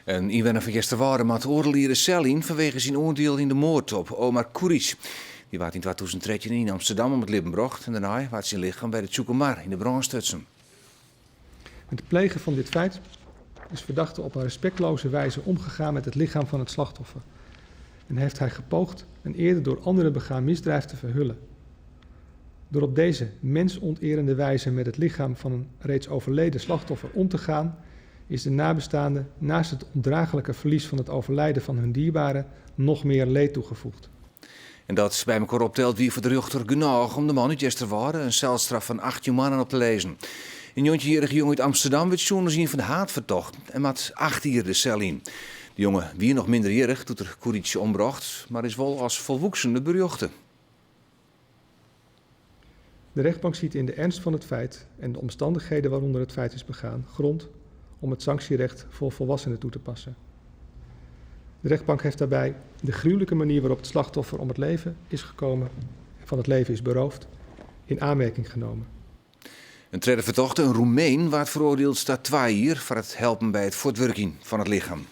Een inwoner van Yesterwoude moet oorleren cel in vanwege zijn oordeel in de moord op Omar Kuric. Die werd in 2013 in Amsterdam om het leven gebracht en daarna werd zijn lichaam bij de Tjoekomar in de brand stutsen. Met het plegen van dit feit is verdachte op een respectloze wijze omgegaan met het lichaam van het slachtoffer. En heeft hij gepoogd een eerder door anderen begaan misdrijf te verhullen. Door op deze mensonterende wijze met het lichaam van een reeds overleden slachtoffer om te gaan, is de nabestaande naast het ondraaglijke verlies van het overlijden van hun dierbaren nog meer leed toegevoegd. En dat bij elkaar optelt wie voor de rechter genoeg om de man uit Yesterwoude een celstraf van 18 maanden op te lezen. Een 19-jarige jongen uit Amsterdam werd zonder zien van de haat vertocht en met 8 jaar de cel in. De jongen wie nog minderjarig toen er Kuric ombracht, maar is wel als volwassene beruchte. De rechtbank ziet in de ernst van het feit en de omstandigheden waaronder het feit is begaan grond om het sanctierecht voor volwassenen toe te passen. De rechtbank heeft daarbij de gruwelijke manier waarop het slachtoffer om het leven is gekomen en van het leven is beroofd in aanmerking genomen. Een tweede verdachte, een Roemeen, werd veroordeeld tot 2 jaar voor het helpen bij het voortwerken van het lichaam.